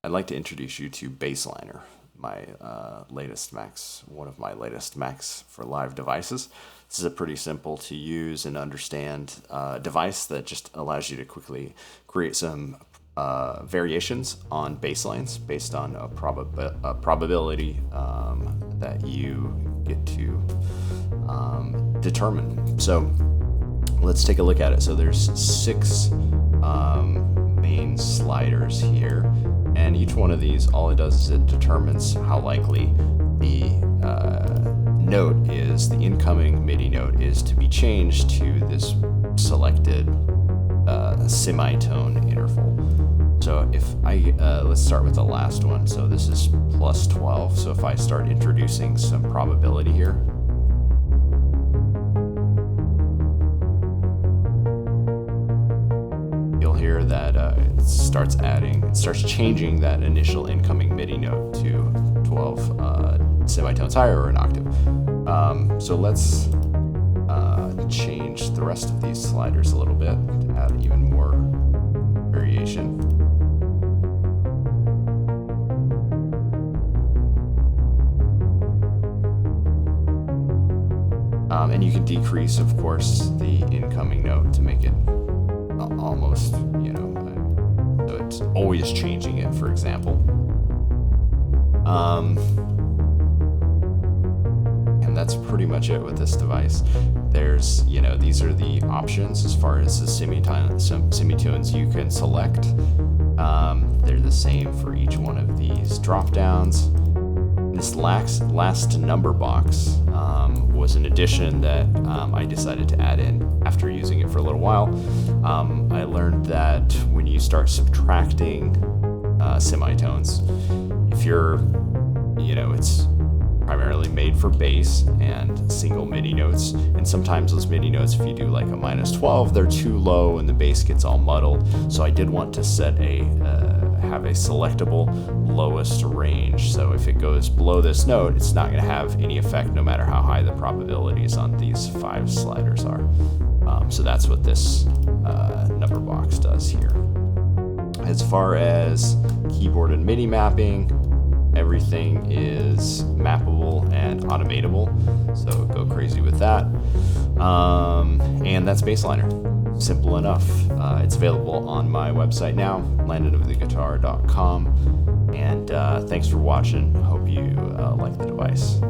I'd like to introduce you to BassLiner, my latest Macs, one of my latest Macs for live devices. This is a pretty simple to use and understand device that just allows you to quickly create some variations on bass lines based on a probability that you get to determine. So let's take a look at it. So there's 6 main sliders here, and each one of these, all it does is it determines how likely the note is, the incoming MIDI note is to be changed to this selected semitone interval. So if I, let's start with the last one. So this is plus 12. So if I start introducing some probability here, you'll hear that it starts changing that initial incoming MIDI note to 12 semitones higher or an octave. So let's change the rest of these sliders a little bit to add even more variation. And you can decrease, of course, the incoming note to make it almost, so it's always changing it, for example. And that's pretty much it with this device. There's, these are the options as far as the semitones you can select. They're the same for each one of these drop downs. This last number box was an addition that I decided to add in after using it for a little while. I learned that when you start subtracting semitones, if you're, it's primarily made for bass and single MIDI notes, and sometimes those MIDI notes, if you do like a -12, they're too low and the bass gets all muddled. So I did want to set have a selectable lowest range. So if it goes below this note, it's not going to have any effect no matter how high the probabilities on these 5 sliders are. So that's what this number box does here. As far as keyboard and MIDI mapping, everything is mappable and automatable, so go crazy with that. And that's BassLiner. Simple enough. It's available on my website now, landonoftheguitar.com. And thanks for watching. Hope you like the device.